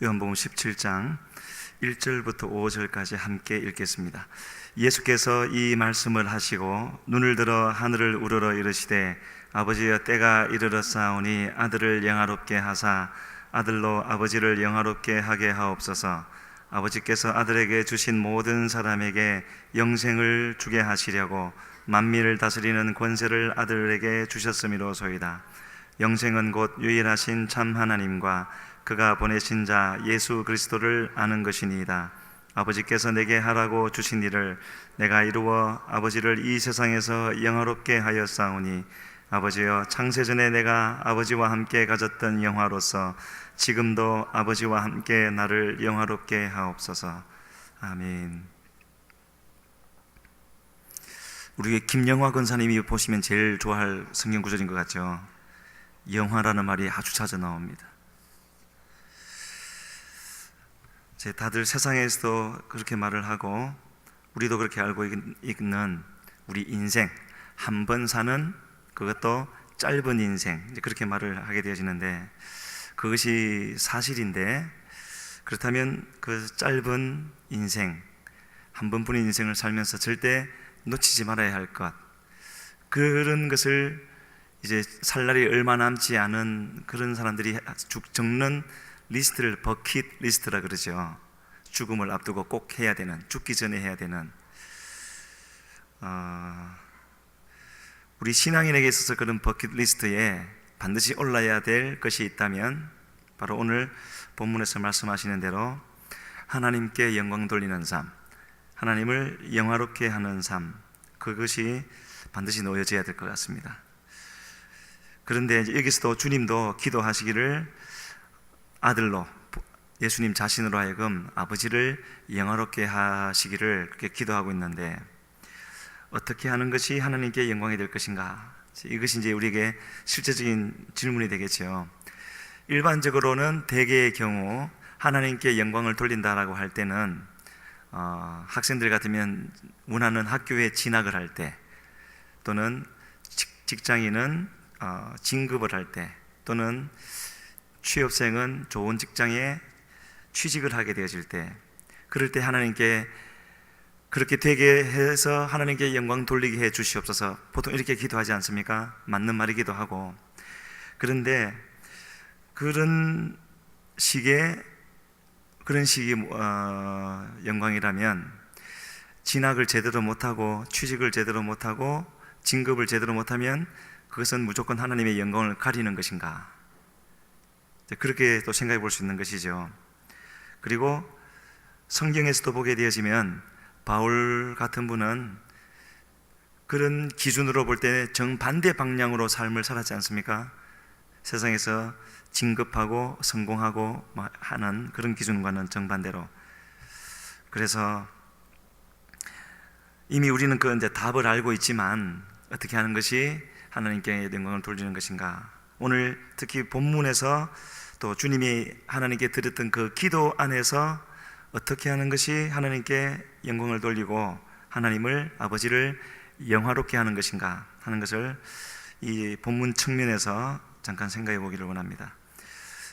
요한복음 17장 1절부터 5절까지 함께 읽겠습니다. 예수께서 이 말씀을 하시고 눈을 들어 하늘을 우러러 이르시되 아버지여 때가 이르렀사오니 아들을 영화롭게 하사 아들로 아버지를 영화롭게 하게 하옵소서. 아버지께서 아들에게 주신 모든 사람에게 영생을 주게 하시려고 만민을 다스리는 권세를 아들에게 주셨음이로소이다. 영생은 곧 유일하신 참 하나님과 그가 보내신 자 예수 그리스도를 아는 것이니이다. 아버지께서 내게 하라고 주신 일을 내가 이루어 아버지를 이 세상에서 영화롭게 하였사오니 아버지여 창세전에 내가 아버지와 함께 가졌던 영화로서 지금도 아버지와 함께 나를 영화롭게 하옵소서. 아멘. 우리 김영화 권사님이 보시면 제일 좋아할 성경 구절인 것 같죠. 영화라는 말이 아주 자주 나옵니다. 다들 세상에서도 그렇게 말을 하고 우리도 그렇게 알고 있는 우리 인생, 한 번 사는, 그것도 짧은 인생, 그렇게 말을 하게 되어지는데 그것이 사실인데, 그렇다면 그 짧은 인생, 한 번뿐인 인생을 살면서 절대 놓치지 말아야 할 것, 그런 것을 이제 살 날이 얼마 남지 않은 그런 사람들이 적는 리스트를 버킷 리스트라 그러죠. 죽음을 앞두고 꼭 해야 되는, 죽기 전에 해야 되는, 우리 신앙인에게 있어서 그런 버킷 리스트에 반드시 올라야 될 것이 있다면 바로 오늘 본문에서 말씀하시는 대로 하나님께 영광 돌리는 삶, 하나님을 영화롭게 하는 삶, 그것이 반드시 놓여져야 될 것 같습니다. 그런데 여기서도 주님도 기도하시기를 아들로, 예수님 자신으로 하여금 아버지를 영화롭게 하시기를 그렇게 기도하고 있는데, 어떻게 하는 것이 하나님께 영광이 될 것인가? 이것이 이제 우리에게 실제적인 질문이 되겠죠. 일반적으로는 대개의 경우 하나님께 영광을 돌린다라고 할 때는 학생들 같으면 원하는 학교에 진학을 할 때, 또는 직장인은 진급을 할 때, 또는 취업생은 좋은 직장에 취직을 하게 되어질 때, 그럴 때 하나님께 그렇게 되게 해서 하나님께 영광 돌리게 해 주시옵소서, 보통 이렇게 기도하지 않습니까? 맞는 말이기도 하고. 그런데 그런 식의 영광이라면 진학을 제대로 못하고 취직을 제대로 못하고 진급을 제대로 못하면 그것은 무조건 하나님의 영광을 가리는 것인가? 그렇게 또 생각해 볼 수 있는 것이죠. 그리고 성경에서도 보게 되어지면 바울 같은 분은 그런 기준으로 볼 때 정반대 방향으로 삶을 살았지 않습니까? 세상에서 진급하고 성공하고 하는 그런 기준과는 정반대로. 그래서 이미 우리는 그 이제 답을 알고 있지만 어떻게 하는 것이 하나님께 영광을 돌리는 것인가? 오늘 특히 본문에서 또 주님이 하나님께 드렸던 그 기도 안에서 어떻게 하는 것이 하나님께 영광을 돌리고 하나님을, 아버지를 영화롭게 하는 것인가 하는 것을 이 본문 측면에서 잠깐 생각해 보기를 원합니다.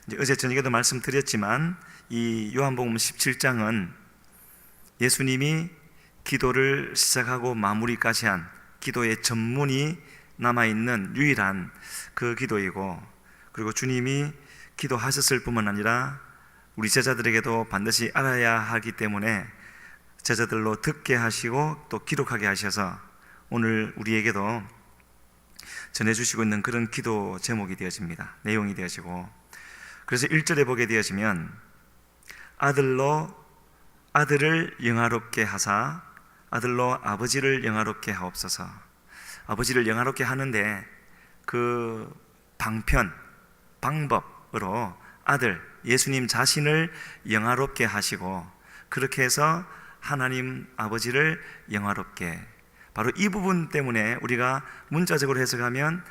이제 어제 저녁에도 말씀드렸지만 이 요한복음 17장은 예수님이 기도를 시작하고 마무리까지 한 기도의 전문이 남아있는 유일한 그 기도이고, 그리고 주님이 기도하셨을 뿐만 아니라 우리 제자들에게도 반드시 알아야 하기 때문에 제자들로 듣게 하시고 또 기록하게 하셔서 오늘 우리에게도 전해주시고 있는 그런 기도 제목이 되어집니다. 내용이 되어지고, 그래서 1절에 보게 되어지면 아들로 아들을 영화롭게 하사 아들로 아버지를 영화롭게 하옵소서. 아버지를 영화롭게 하는데 그 방법으로 아들, 예수님 자신을 영화롭게 하시고, 그렇게 해서 하나님 아버지를 영화롭게, 바로 이 부분 때문에 우리가 문자적으로 해석하면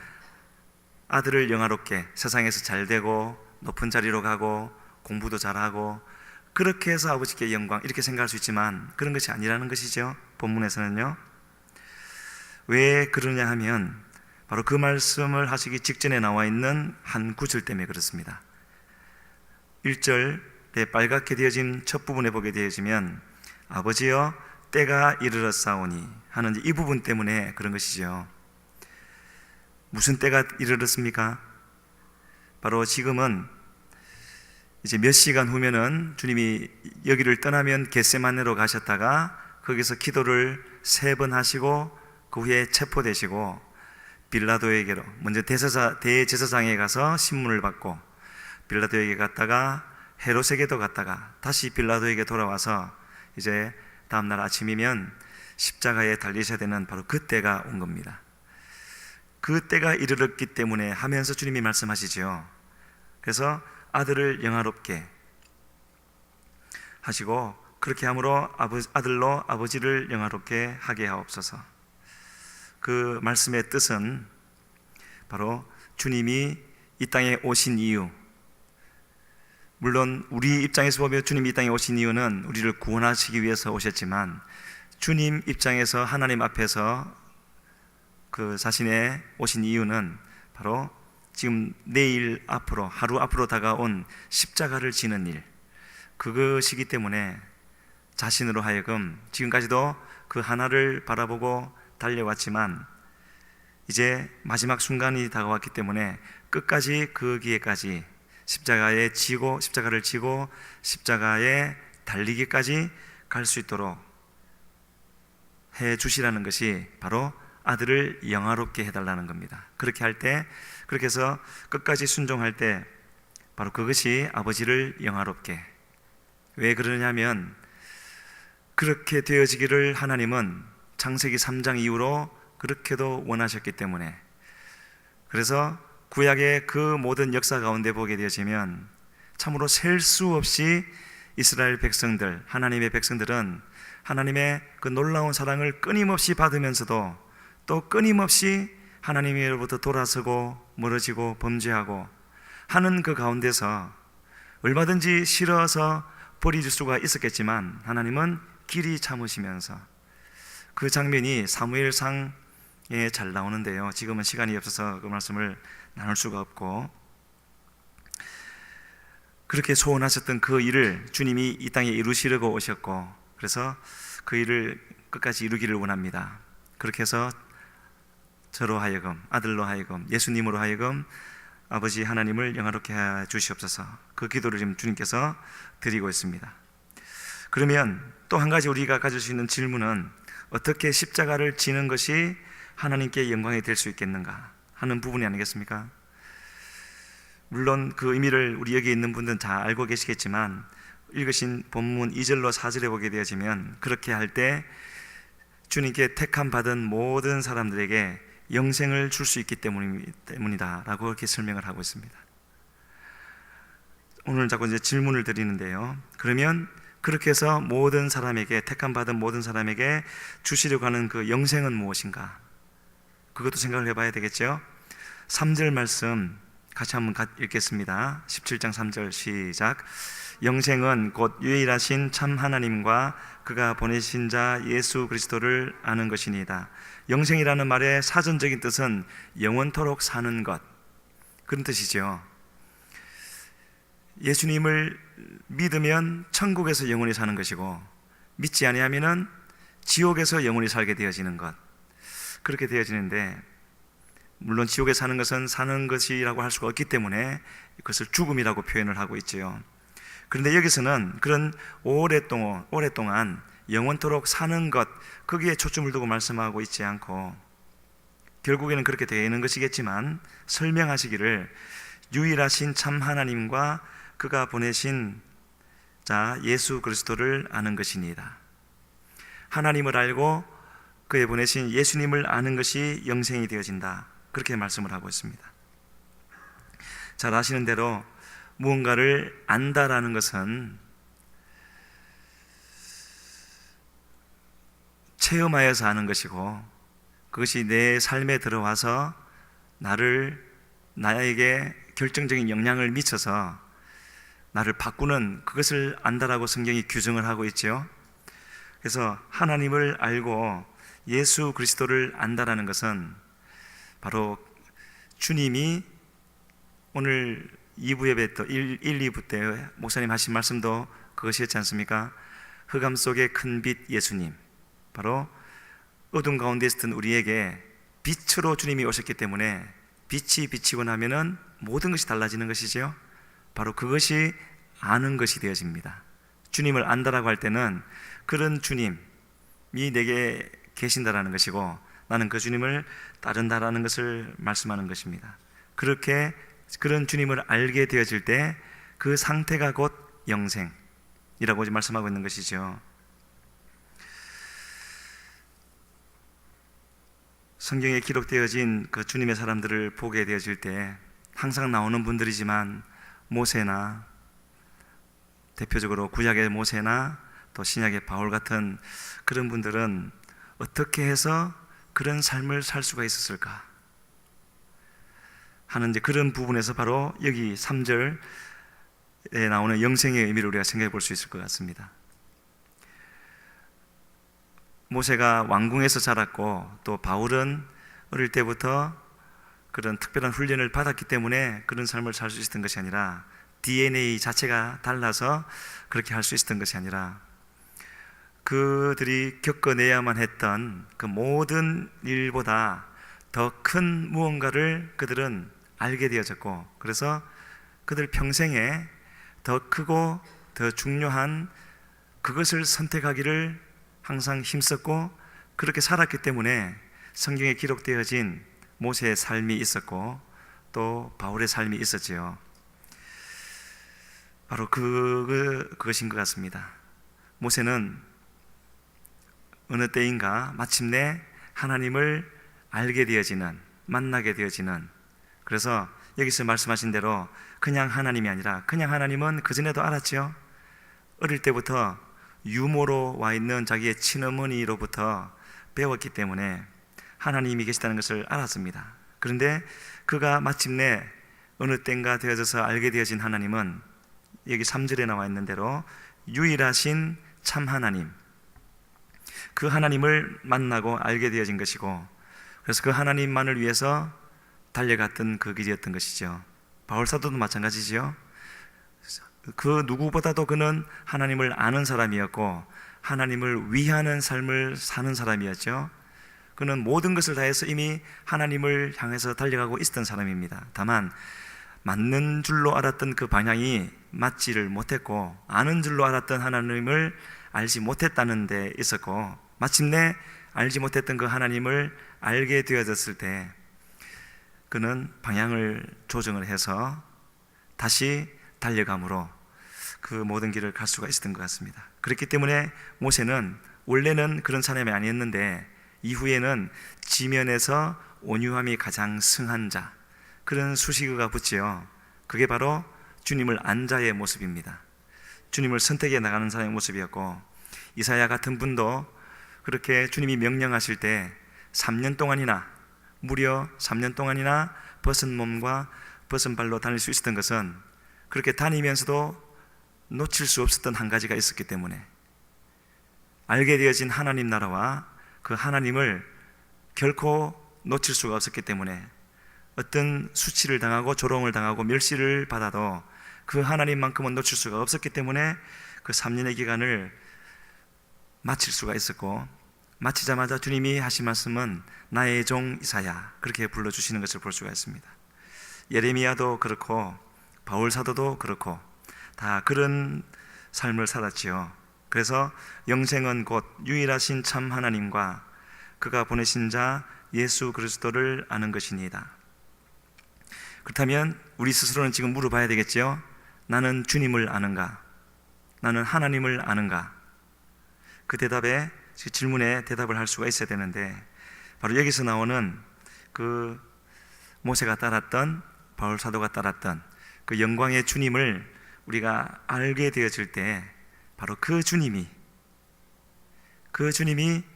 아들을 영화롭게, 세상에서 잘되고 높은 자리로 가고 공부도 잘하고 그렇게 해서 아버지께 영광, 이렇게 생각할 수 있지만 그런 것이 아니라는 것이죠. 본문에서는요. 왜 그러냐 하면 바로 그 말씀을 하시기 직전에 나와 있는 한 구절 때문에 그렇습니다. 1절 빨갛게 되어진 첫 부분에 보게 되어지면 아버지여 때가 이르렀사오니 하는 이 부분 때문에 그런 것이죠. 무슨 때가 이르렀습니까? 바로 지금은 이제 몇 시간 후면은 주님이 여기를 떠나면 겟세마네로 가셨다가 거기서 기도를 3번 하시고 그 후에 체포되시고 빌라도에게로 먼저 대제사장에 가서 신문을 받고 빌라도에게 갔다가 헤롯에게도 갔다가 다시 빌라도에게 돌아와서 이제 다음날 아침이면 십자가에 달리셔야 되는 바로 그때가 온 겁니다. 그때가 이르렀기 때문에 하면서 주님이 말씀하시죠. 그래서 아들을 영화롭게 하시고 그렇게 함으로 아들로 아버지를 영화롭게 하게 하옵소서. 그 말씀의 뜻은 바로 주님이 이 땅에 오신 이유, 물론 우리 입장에서 보면 주님이 이 땅에 오신 이유는 우리를 구원하시기 위해서 오셨지만 주님 입장에서 하나님 앞에서 그 자신의 오신 이유는 바로 지금 내일 앞으로 하루 앞으로 다가온 십자가를 지는 일, 그것이기 때문에 자신으로 하여금 지금까지도 그 하나를 바라보고 달려왔지만 이제 마지막 순간이 다가왔기 때문에 끝까지 거기에까지 십자가를 지고 십자가에 달리기까지 갈 수 있도록 해 주시라는 것이 바로 아들을 영화롭게 해달라는 겁니다. 그렇게 할 때, 그렇게 해서 끝까지 순종할 때 바로 그것이 아버지를 영화롭게. 왜 그러냐면 그렇게 되어지기를 하나님은 창세기 3장 이후로 그렇게도 원하셨기 때문에. 그래서 구약의 그 모든 역사 가운데 보게 되어지면 참으로 셀 수 없이 이스라엘 백성들, 하나님의 백성들은 하나님의 그 놀라운 사랑을 끊임없이 받으면서도 또 끊임없이 하나님으로부터 돌아서고 멀어지고 범죄하고 하는 그 가운데서 얼마든지 싫어서 버릴 수가 있었겠지만 하나님은 길이 참으시면서, 그 장면이 사무엘상에 잘 나오는데요. 지금은 시간이 없어서 그 말씀을 나눌 수가 없고, 그렇게 소원하셨던 그 일을 주님이 이 땅에 이루시려고 오셨고, 그래서 그 일을 끝까지 이루기를 원합니다. 그렇게 해서 저로 하여금, 아들로 하여금, 예수님으로 하여금 아버지 하나님을 영화롭게 해 주시옵소서, 그 기도를 지금 주님께서 드리고 있습니다. 그러면 또 한 가지 우리가 가질 수 있는 질문은 어떻게 십자가를 지는 것이 하나님께 영광이 될 수 있겠는가 하는 부분이 아니겠습니까? 물론 그 의미를 우리 여기 있는 분들은 잘 알고 계시겠지만 읽으신 본문 2절로 4절에 보게 되어지면 그렇게 할 때 주님께 택함 받은 모든 사람들에게 영생을 줄 수 있기 때문이다 라고 이렇게 설명을 하고 있습니다. 오늘 자꾸 이제 질문을 드리는데요, 그러면 그렇게 해서 모든 사람에게, 택함 받은 모든 사람에게 주시려고 하는 그 영생은 무엇인가? 그것도 생각을 해봐야 되겠죠. 3절 말씀 같이 한번 읽겠습니다. 17장 3절 시작. 영생은 곧 유일하신 참 하나님과 그가 보내신 자 예수 그리스도를 아는 것이니이다. 영생이라는 말의 사전적인 뜻은 영원토록 사는 것, 그런 뜻이죠. 예수님을 믿으면 천국에서 영원히 사는 것이고, 믿지 아니하면은 지옥에서 영원히 살게 되어지는 것, 그렇게 되어지는데, 물론 지옥에 사는 것은 사는 것이라고 할 수가 없기 때문에 그것을 죽음이라고 표현을 하고 있지요. 그런데 여기서는 그런 오랫동안 영원토록 사는 것, 거기에 초점을 두고 말씀하고 있지 않고, 결국에는 그렇게 되는 것이겠지만 설명하시기를 유일하신 참 하나님과 그가 보내신 자 예수 그리스도를 아는 것이니이다. 하나님을 알고 그에 보내신 예수님을 아는 것이 영생이 되어진다, 그렇게 말씀을 하고 있습니다. 잘 아시는 대로 무언가를 안다라는 것은 체험하여서 아는 것이고, 그것이 내 삶에 들어와서 나에게 결정적인 영향을 미쳐서 나를 바꾸는, 그것을 안다라고 성경이 규정을 하고 있죠. 그래서 하나님을 알고 예수 그리스도를 안다라는 것은 바로 주님이 오늘 2부 예배 또 1, 2부 때 목사님 하신 말씀도 그것이었지 않습니까? 흑암 속의 큰 빛 예수님, 바로 어둠 가운데 있었던 우리에게 빛으로 주님이 오셨기 때문에 빛이 비치고 나면은 모든 것이 달라지는 것이죠. 바로 그것이 아는 것이 되어집니다. 주님을 안다라고 할 때는 그런 주님이 내게 계신다라는 것이고 나는 그 주님을 따른다라는 것을 말씀하는 것입니다. 그렇게 그런 주님을 알게 되어질 때 그 상태가 곧 영생이라고 말씀하고 있는 것이죠. 성경에 기록되어진 그 주님의 사람들을 보게 되어질 때 항상 나오는 분들이지만 모세나 대표적으로 구약의 모세나 또 신약의 바울 같은 그런 분들은 어떻게 해서 그런 삶을 살 수가 있었을까 하는 이제 그런 부분에서 바로 여기 3절에 나오는 영생의 의미를 우리가 생각해 볼 수 있을 것 같습니다. 모세가 왕궁에서 자랐고 또 바울은 어릴 때부터 그런 특별한 훈련을 받았기 때문에 그런 삶을 살 수 있었던 것이 아니라 DNA 자체가 달라서 그렇게 할 수 있었던 것이 아니라 그들이 겪어내야만 했던 그 모든 일보다 더 큰 무언가를 그들은 알게 되어졌고, 그래서 그들 평생에 더 크고 더 중요한 그것을 선택하기를 항상 힘썼고 그렇게 살았기 때문에 성경에 기록되어진 모세의 삶이 있었고 또 바울의 삶이 있었지요. 바로 그것인 것 같습니다. 모세는 어느 때인가 마침내 하나님을 알게 되어지는, 만나게 되어지는, 그래서 여기서 말씀하신 대로 그냥 하나님이 아니라, 그냥 하나님은 그전에도 알았죠. 어릴 때부터 유모로 와 있는 자기의 친어머니로부터 배웠기 때문에 하나님이 계시다는 것을 알았습니다. 그런데 그가 마침내 어느 때인가 되어져서 알게 되어진 하나님은 여기 3절에 나와 있는 대로 유일하신 참 하나님, 그 하나님을 만나고 알게 되어진 것이고, 그래서 그 하나님만을 위해서 달려갔던 그 길이었던 것이죠. 바울 사도도 마찬가지지요. 그 누구보다도 그는 하나님을 아는 사람이었고 하나님을 위하는 삶을 사는 사람이었죠. 그는 모든 것을 다해서 이미 하나님을 향해서 달려가고 있었던 사람입니다. 다만 맞는 줄로 알았던 그 방향이 맞지를 못했고 아는 줄로 알았던 하나님을 알지 못했다는 데 있었고, 마침내 알지 못했던 그 하나님을 알게 되어졌을 때 그는 방향을 조정을 해서 다시 달려감으로 그 모든 길을 갈 수가 있었던 것 같습니다. 그렇기 때문에 모세는 원래는 그런 사람이 아니었는데 이후에는 지면에서 온유함이 가장 승한 자, 그런 수식어가 붙지요. 그게 바로 주님을 안 자의 모습입니다. 주님을 선택해 나가는 사람의 모습이었고, 이사야 같은 분도 그렇게 주님이 명령하실 때 3년 동안이나, 무려 3년 동안이나 벗은 몸과 벗은 발로 다닐 수 있었던 것은 그렇게 다니면서도 놓칠 수 없었던 한 가지가 있었기 때문에, 알게 되어진 하나님 나라와 그 하나님을 결코 놓칠 수가 없었기 때문에 어떤 수치를 당하고 조롱을 당하고 멸시를 받아도 그 하나님만큼은 놓칠 수가 없었기 때문에 그 3년의 기간을 마칠 수가 있었고, 마치자마자 주님이 하신 말씀은 나의 종 이사야, 그렇게 불러주시는 것을 볼 수가 있습니다. 예레미야도 그렇고 바울 사도도 그렇고 다 그런 삶을 살았지요. 그래서 영생은 곧 유일하신 참 하나님과 그가 보내신 자 예수 그리스도를 아는 것이니이다. 그렇다면 우리 스스로는 지금 물어봐야 되겠죠. 나는 주님을 아는가? 나는 하나님을 아는가? 그 대답에, 그 질문에 대답을 할 수가 있어야 되는데, 바로 여기서 나오는 그 모세가 따랐던, 바울 사도가 따랐던 그 영광의 주님을 우리가 알게 되어질 때 바로 그 주님이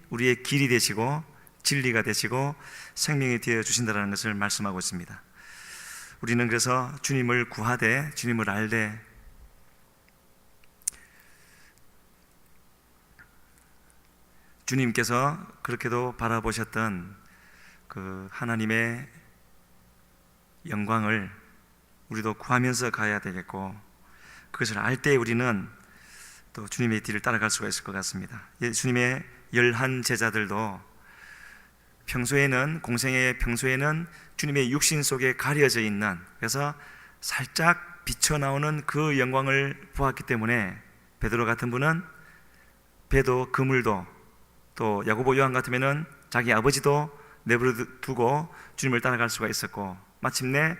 우리의 길이 되시고 진리가 되시고 생명이 되어 주신다는 것을 말씀하고 있습니다. 우리는 그래서 주님을 구하되, 주님을 알되, 주님께서 그렇게도 바라보셨던 그 하나님의 영광을 우리도 구하면서 가야 되겠고, 그것을 알 때 우리는 또 주님의 뒤를 따라갈 수가 있을 것 같습니다. 주님의 11 제자들도 공생의 평소에는 주님의 육신 속에 가려져 있는, 그래서 살짝 비쳐나오는 그 영광을 보았기 때문에 베드로 같은 분은 배도 그물도, 또 야고보 요한 같으면은 자기 아버지도 내버려 두고 주님을 따라갈 수가 있었고, 마침내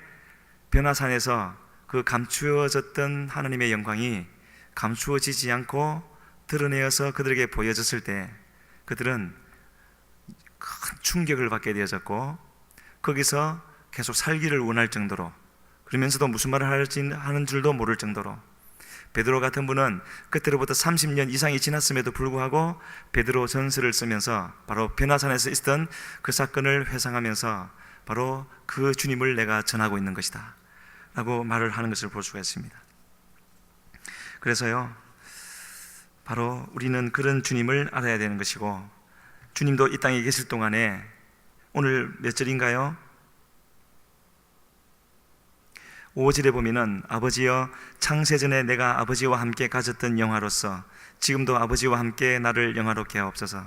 변화산에서 그 감추어졌던 하나님의 영광이 감추어지지 않고 드러내어서 그들에게 보여졌을 때 그들은 큰 충격을 받게 되어졌고, 거기서 계속 살기를 원할 정도로, 그러면서도 무슨 말을 하는 줄도 모를 정도로, 베드로 같은 분은 그때로부터 30년 이상이 지났음에도 불구하고 베드로 전서를 쓰면서 바로 변화산에서 있었던 그 사건을 회상하면서 바로 그 주님을 내가 전하고 있는 것이다 라고 말을 하는 것을 볼 수가 있습니다. 그래서요, 바로 우리는 그런 주님을 알아야 되는 것이고, 주님도 이 땅에 계실 동안에, 오늘 몇 절인가요? 5절에 보면은 아버지여, 창세전에 내가 아버지와 함께 가졌던 영화로서 지금도 아버지와 함께 나를 영화롭게 하옵소서.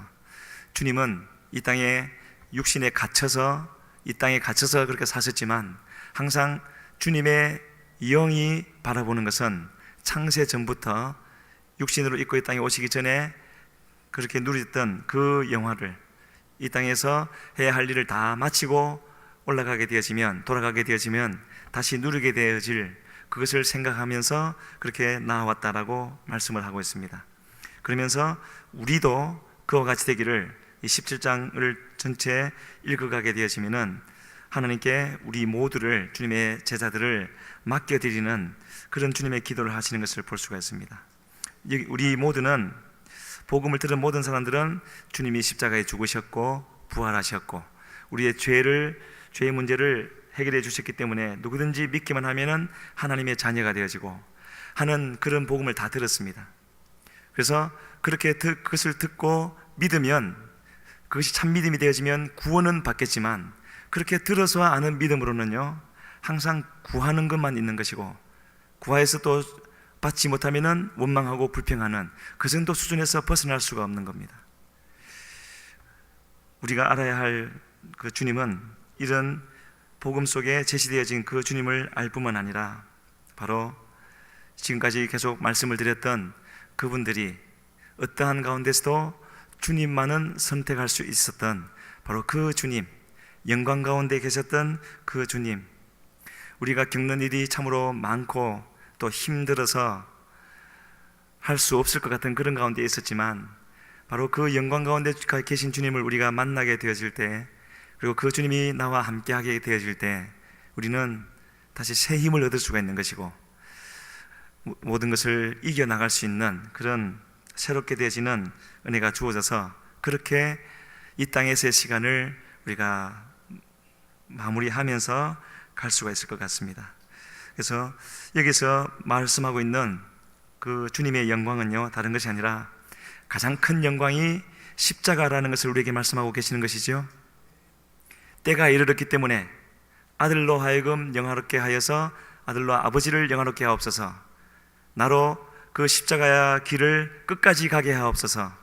주님은 이 땅에 육신에 갇혀서, 이 땅에 갇혀서 그렇게 사셨지만 항상 주님의 영이 바라보는 것은 창세 전부터 육신으로 입고 이 땅에 오시기 전에 그렇게 누렸던 그 영화를 이 땅에서 해야 할 일을 다 마치고 돌아가게 되어지면 다시 누리게 되어질 그것을 생각하면서 그렇게 나아왔다라고 말씀을 하고 있습니다. 그러면서 우리도 그와 같이 되기를, 이 17장을 전체 읽어가게 되어지면은 하나님께 우리 모두를, 주님의 제자들을 맡겨드리는 그런 주님의 기도를 하시는 것을 볼 수가 있습니다. 우리 모두는, 복음을 들은 모든 사람들은 주님이 십자가에 죽으셨고 부활하셨고 우리의 죄의 문제를 해결해 주셨기 때문에 누구든지 믿기만 하면은 하나님의 자녀가 되어지고 하는 그런 복음을 다 들었습니다. 그래서 그렇게 그것을 듣고 믿으면, 그것이 참 믿음이 되어지면 구원은 받겠지만, 그렇게 들어서 아는 믿음으로는요 항상 구하는 것만 있는 것이고, 구하여서 또 받지 못하면은 원망하고 불평하는 그 정도 수준에서 벗어날 수가 없는 겁니다. 우리가 알아야 할 그 주님은 이런 복음 속에 제시되어진 그 주님을 알 뿐만 아니라 바로 지금까지 계속 말씀을 드렸던 그분들이 어떠한 가운데서도 주님만은 선택할 수 있었던 바로 그 주님, 영광 가운데 계셨던 그 주님, 우리가 겪는 일이 참으로 많고 또 힘들어서 할 수 없을 것 같은 그런 가운데 있었지만, 바로 그 영광 가운데 계신 주님을 우리가 만나게 되어질 때, 그리고 그 주님이 나와 함께하게 되어질 때 우리는 다시 새 힘을 얻을 수가 있는 것이고, 모든 것을 이겨나갈 수 있는 그런 새롭게 되어지는 은혜가 주어져서 그렇게 이 땅에서의 시간을 우리가 마무리하면서 갈 수가 있을 것 같습니다. 그래서 여기서 말씀하고 있는 그 주님의 영광은요 다른 것이 아니라 가장 큰 영광이 십자가라는 것을 우리에게 말씀하고 계시는 것이죠. 때가 이르렀기 때문에 아들로 하여금 영화롭게 하여서 아들로 아버지를 영화롭게 하옵소서, 나로 그 십자가의 길을 끝까지 가게 하옵소서.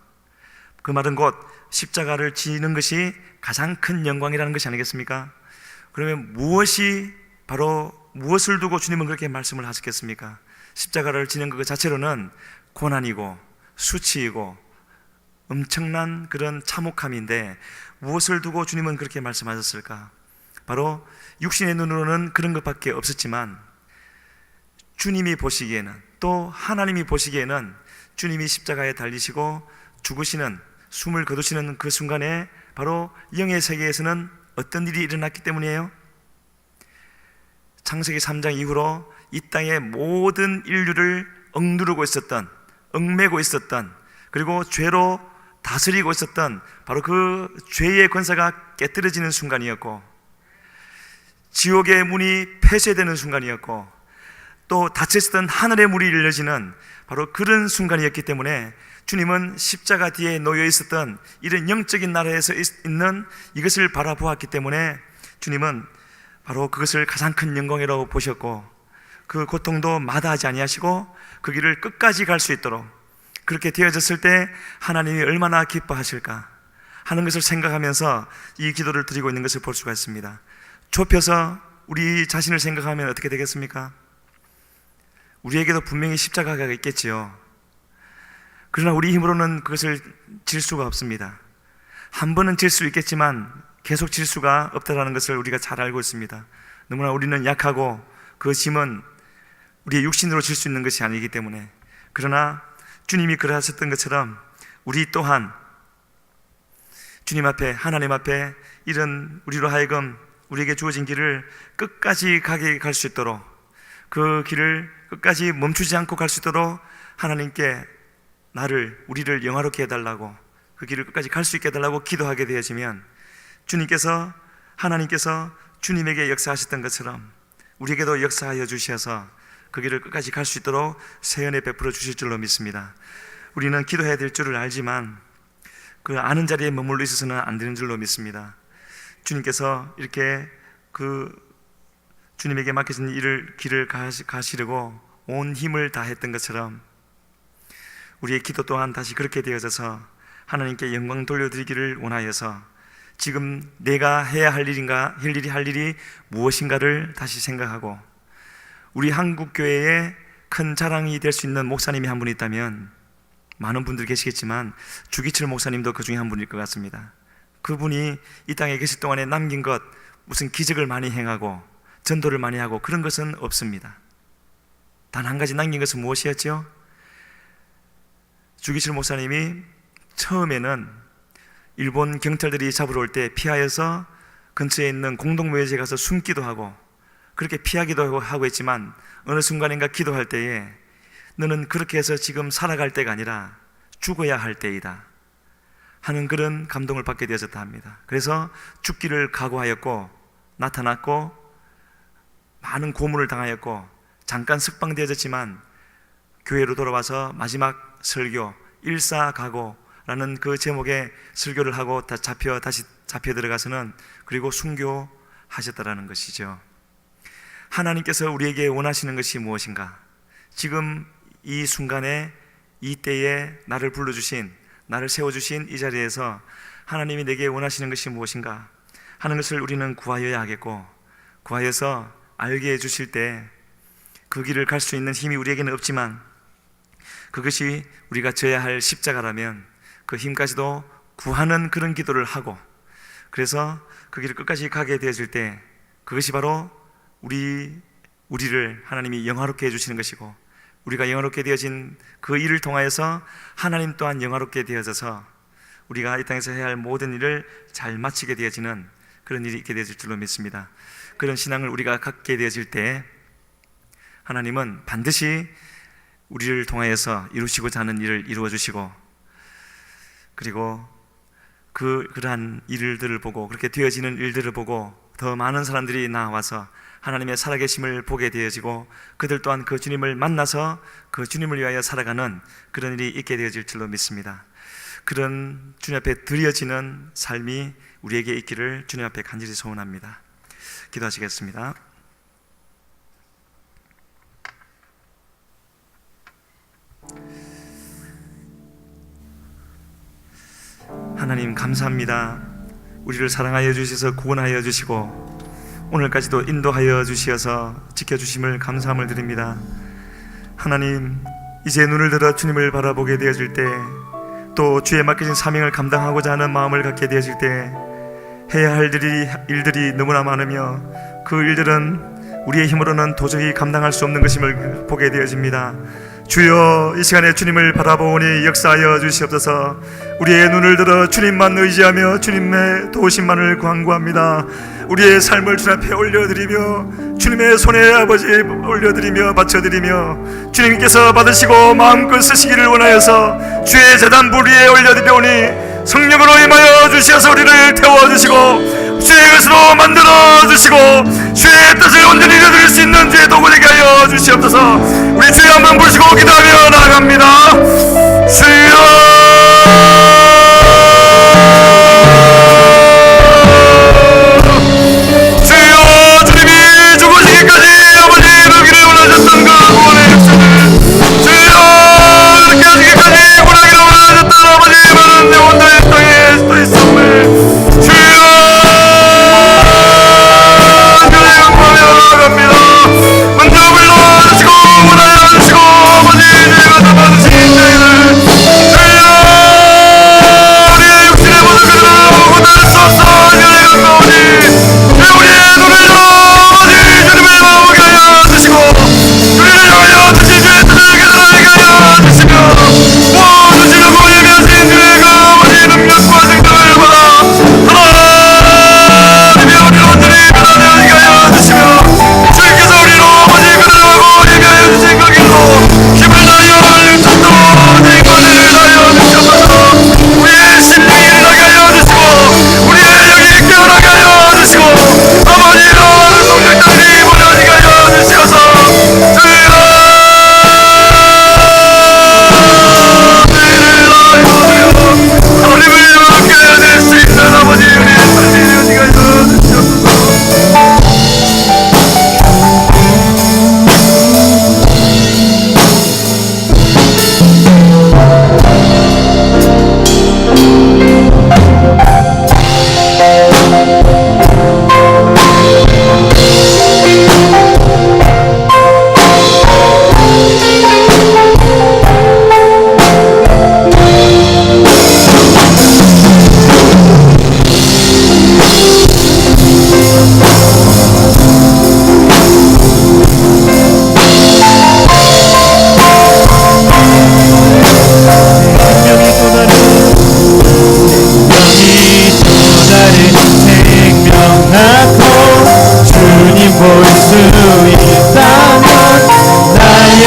그 말은 곧 십자가를 지는 것이 가장 큰 영광이라는 것이 아니겠습니까? 그러면 무엇을 두고 주님은 그렇게 말씀을 하셨겠습니까? 십자가를 지는 것 자체로는 고난이고 수치이고 엄청난 그런 참혹함인데 무엇을 두고 주님은 그렇게 말씀하셨을까? 바로 육신의 눈으로는 그런 것밖에 없었지만 주님이 보시기에는, 또 하나님이 보시기에는 주님이 십자가에 달리시고 죽으시는, 숨을 거두시는 그 순간에 바로 영의 세계에서는 어떤 일이 일어났기 때문이에요? 창세기 3장 이후로 이 땅의 모든 인류를 억누르고 있었던, 얽매고 있었던, 그리고 죄로 다스리고 있었던 바로 그 죄의 권세가 깨뜨려지는 순간이었고, 지옥의 문이 폐쇄되는 순간이었고, 또 닫혀있었던 하늘의 문이 열려지는 바로 그런 순간이었기 때문에 주님은 십자가 뒤에 놓여 있었던 이런 영적인 나라에서 있는 이것을 바라보았기 때문에 주님은 바로 그것을 가장 큰 영광이라고 보셨고, 그 고통도 마다하지 아니하시고 그 길을 끝까지 갈 수 있도록, 그렇게 되어졌을 때 하나님이 얼마나 기뻐하실까 하는 것을 생각하면서 이 기도를 드리고 있는 것을 볼 수가 있습니다. 좁혀서 우리 자신을 생각하면 어떻게 되겠습니까? 우리에게도 분명히 십자가가 있겠지요. 그러나 우리 힘으로는 그것을 질 수가 없습니다. 한 번은 질 수 있겠지만 계속 질 수가 없다는 것을 우리가 잘 알고 있습니다. 너무나 우리는 약하고 그 짐은 우리의 육신으로 질 수 있는 것이 아니기 때문에. 그러나 주님이 그러하셨던 것처럼 우리 또한 주님 앞에, 하나님 앞에 이런 우리로 하여금 우리에게 주어진 길을 끝까지 가게 갈 수 있도록, 그 길을 끝까지 멈추지 않고 갈 수 있도록 하나님께 우리를 영화롭게 해달라고, 그 길을 끝까지 갈 수 있게 해달라고 기도하게 되어지면 하나님께서 주님에게 역사하셨던 것처럼 우리에게도 역사하여 주셔서 그 길을 끝까지 갈 수 있도록 세연에 베풀어 주실 줄로 믿습니다. 우리는 기도해야 될 줄을 알지만 그 아는 자리에 머물러 있어서는 안 되는 줄로 믿습니다. 주님께서 이렇게 주님에게 맡겨진 길을 가시려고 온 힘을 다했던 것처럼 우리의 기도 또한 다시 그렇게 되어져서 하나님께 영광 돌려드리기를 원하여서 지금 내가 해야 할 일이 무엇인가를 다시 생각하고, 우리 한국교회에 큰 자랑이 될 수 있는 목사님이 한 분 있다면 많은 분들 계시겠지만 주기철 목사님도 그 중에 한 분일 것 같습니다. 그분이 이 땅에 계실 동안에 남긴 것, 무슨 기적을 많이 행하고 전도를 많이 하고 그런 것은 없습니다. 단 한 가지 남긴 것은 무엇이었죠? 주기철 목사님이 처음에는 일본 경찰들이 잡으러 올 때 피하여서 근처에 있는 공동묘지에 가서 숨기도 하고 그렇게 피하기도 하고 했지만, 어느 순간인가 기도할 때에 너는 그렇게 해서 지금 살아갈 때가 아니라 죽어야 할 때이다 하는 그런 감동을 받게 되어졌다 합니다. 그래서 죽기를 각오하였고 나타났고 많은 고문을 당하였고 잠깐 석방되어졌지만 교회로 돌아와서 마지막 설교 일사각오라는 그 제목의 설교를 하고 다시 잡혀 들어가서는 그리고 순교하셨다라는 것이죠. 하나님께서 우리에게 원하시는 것이 무엇인가? 지금 이 순간에 이 때에 나를 불러주신, 나를 세워주신 이 자리에서 하나님이 내게 원하시는 것이 무엇인가 하는 것을 우리는 구하여야 하겠고, 구하여서 알게 해주실 때 그 길을 갈 수 있는 힘이 우리에게는 없지만 그것이 우리가 져야 할 십자가라면 그 힘까지도 구하는 그런 기도를 하고, 그래서 그 길을 끝까지 가게 되어질 때 그것이 바로 우리를 하나님이 영화롭게 해주시는 것이고, 우리가 영화롭게 되어진 그 일을 통하여서 하나님 또한 영화롭게 되어져서 우리가 이 땅에서 해야 할 모든 일을 잘 마치게 되어지는 그런 일이 있게 되어질 줄로 믿습니다. 그런 신앙을 우리가 갖게 되어질 때 하나님은 반드시 우리를 통하여서 이루시고자 하는 일을 이루어 주시고, 그리고 그러한 일들을 보고, 그렇게 되어지는 일들을 보고 더 많은 사람들이 나와서 하나님의 살아계심을 보게 되어지고 그들 또한 그 주님을 만나서 그 주님을 위하여 살아가는 그런 일이 있게 되어질 줄로 믿습니다. 그런 주님 앞에 드려지는 삶이 우리에게 있기를 주님 앞에 간절히 소원합니다. 기도하시겠습니다. 하나님 감사합니다. 우리를 사랑하여 주셔서 구원하여 주시고 오늘까지도 인도하여 주시어서 지켜주심을 감사함을 드립니다. 하나님, 이제 눈을 들어 주님을 바라보게 되어질 때, 또 주에 맡겨진 사명을 감당하고자 하는 마음을 갖게 되어질 때 해야 할 일들이 너무나 많으며 그 일들은 우리의 힘으로는 도저히 감당할 수 없는 것임을 보게 되어집니다. 주여, 이 시간에 주님을 바라보니 역사하여 주시옵소서. 우리의 눈을 들어 주님만 의지하며 주님의 도우심만을 간구합니다. 우리의 삶을 주님 앞에 올려드리며 주님의 손에 아버지 올려드리며 바쳐드리며 주님께서 받으시고 마음껏 쓰시기를 원하여서 주의 제단 불 위에 올려드리오니 성령으로 임하여 주시어서 우리를 태워주시고 주의 것으로 만들어주시고 주의 뜻을 온전히 이루어드릴 수 있는 주의 도구 되게 하여 주시옵소서. 우리 주여 한번 부르시고 기도하며 나아갑니다. 주여, 주님이 죽으시기까지 아버지 이루기를 원하셨다.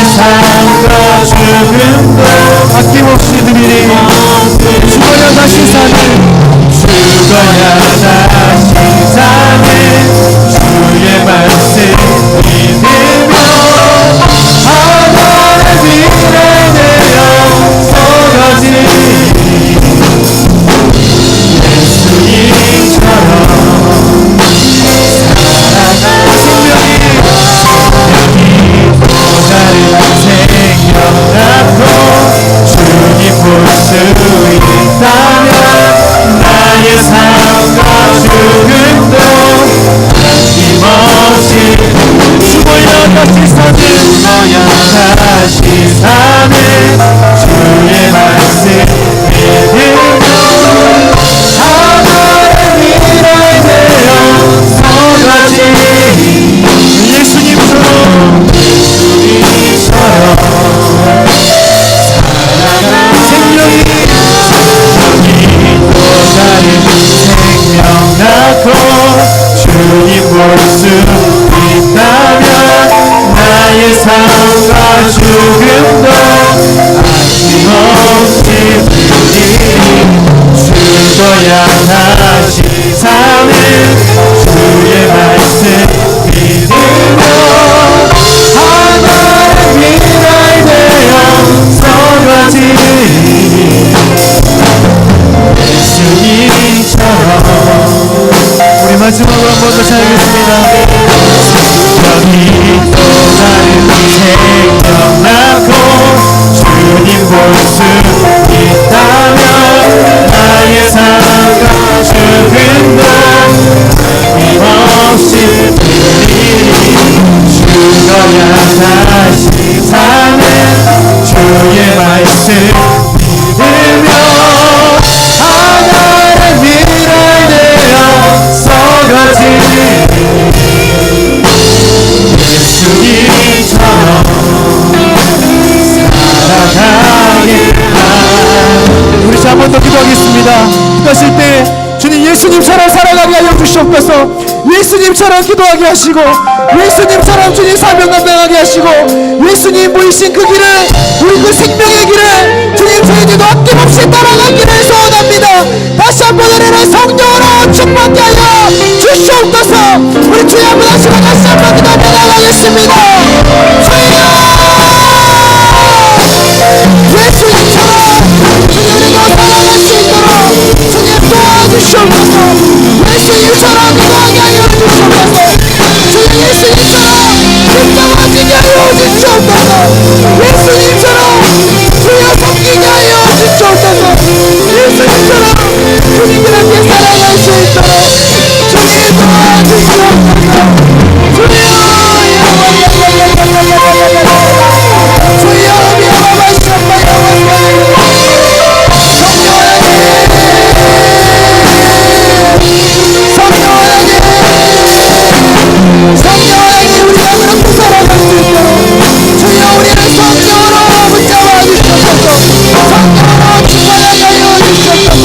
삶과 죽음도 아낌없이 드리니 죽어야 다시 사는 죽어야 다시 사는 주의 말씀 믿으며 하나의 미래에 대한 서가지 예수님처럼 나의 삶과 죽음도 아낌없이 죽어야 다시 사는 다시 사는 주의 말씀 믿으며 하나의 미래에 대한 서가지 예수님처럼 생명이 또 다른 생명 낳고 주님 볼 수 있다면 나의 삶과 죽음도 아낌없이 드리니 죽어야 다시 사는 주의 말씀 믿으며 하나의 미래에 대한 서가지 예수님처럼 우리 마지막으로 한 번 더 찬양하겠습니다. 생명이 또 다른 생명 낳고 주님 볼 수 있다면 나의 삶과 죽음도 아낌없이 드리니 죽어야 다시 사는 주의 말씀 믿으며 하나의 미래에 대한 서가지 예수님처럼 살아가길 우리 한 번 더 기도하겠습니다. 기도하실 때 주님 예수님처럼 살아가게 하여 주시옵소서. 예수님처럼 기도하게 하시고 예수님처럼 주님 사명 감당하게 하시고 예수님 보이신 그 길을 우리 그 생명의 길을 주님 저희들도 아낌없이 따라가기를 소원합니다. 다시 한번 은혜를 성령으로 충만케 하여 주시옵소서. 우리 주여 한번 하시고 다시 한번 기도하며 나가겠습니다. 주여 예수님처럼 주님으로 살아갈 수 있도록 주님 도와주시옵소서. 예수님처럼 기도하게 하여 주시옵소서. 주님 예수님처럼 victo마지게 하여 주시옵소서. 예수님처럼 주여 섬기게 하여 주시옵소서. 예수님처럼 주님과 함께 살아갈 수 있도록 주님 도와주시옵소서. 주여 주여 미워하시옵소서. 성령에게 우리가 그렇게 살아갈 수 있도록 주여 우리를 성령으로 붙잡아 주시옵소서. 성령으로 충만하게 하여 주시옵소서.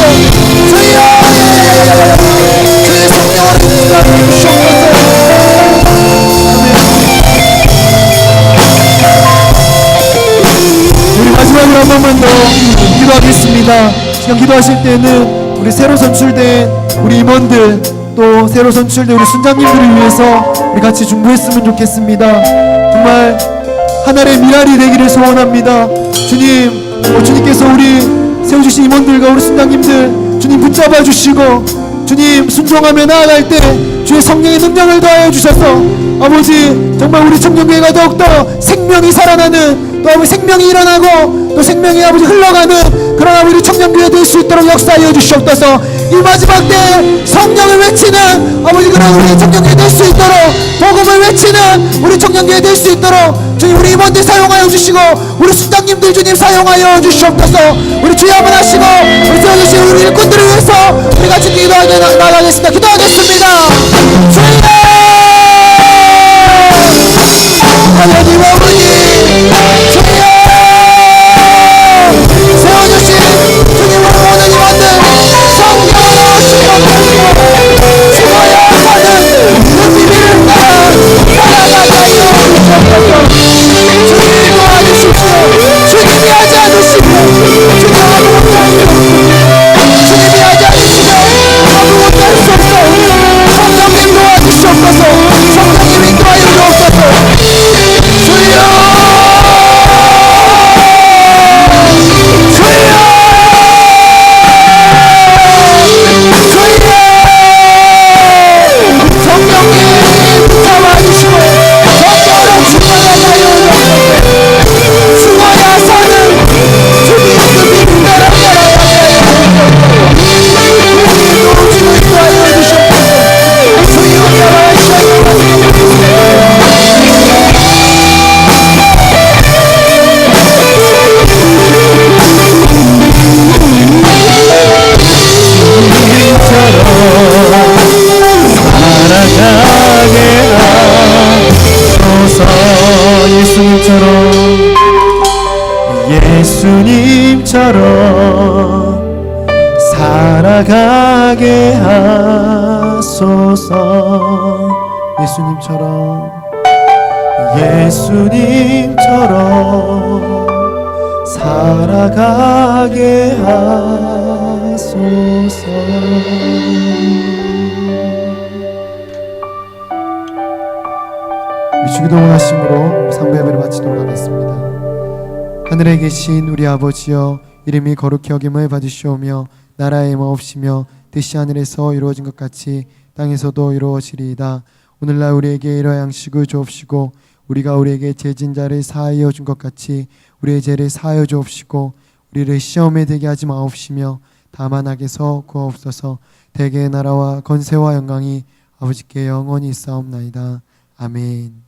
주여 주의 성령으로 붙잡아 주시옵소서. 우리 마지막으로 한 번만 더 기도하겠습니다. 지금 기도하실 때는 우리 새로 선출된 우리 임원들 또 새로 선출된 우리 순장님들을 위해서 우리 같이 중보했으면 좋겠습니다. 정말 하늘의 미랄이 되기를 소원합니다. 주님, 주님께서 우리 세워주신 임원들과 우리 순장님들 주님 붙잡아 주시고 주님 순종하며 나아갈 때 주의 성령의 능력을 더하여 주셔서 아버지 정말 우리 청년교회가 더욱더 생명이 살아나는 또 아버지 생명이 일어나고 또 생명이 아버지 흘러가는 그런 아버지 청년교회 될 수 있도록 역사하여 주시옵소서. 이 마지막 때 성령을 외치는 아버지 그런 우리 청년교회 될 수 있도록 복음을 외치는 우리 청년교회 될 수 있도록 주님 우리 임원들 사용하여 주시고 우리 순장님들 주님 사용하여 주시옵소서. 우리 주여 한번 하시고 우리 세워주신 우리 일꾼들을 위해서 우리 같이 기도하게 나가겠습니다. 기도하겠습니다. 주여 하나님 아버지 주여 세워주신 주님 우리 모든 임원들 성령으로 충만하시고 죽어야 하는 그 비밀을 따라 살아가게 하여 주시옵소서. 주님 예수님처럼 살아가게 하소서. 예수님처럼 예수님처럼 살아가게 하소서. 우리 주기도문 하심으로 3부 예배를 마치도록 하겠습니다. 하늘에 계신 우리 아버지여, 이름이 거룩히 여김을 받으시오며 나라의 임하옵시며 뜻이 하늘에서 이루어진 것 같이 땅에서도 이루어지리이다. 오늘날 우리에게 일할 양식을 주옵시고 우리가 우리에게 죄진 자를 사하여 준 것 같이 우리의 죄를 사하여 주옵시고 우리를 시험에 들게 하지 마옵시며 다만 악에서 구하옵소서. 대개의 나라와 건세와 영광이 아버지께 영원히 있사옵나이다. 아멘.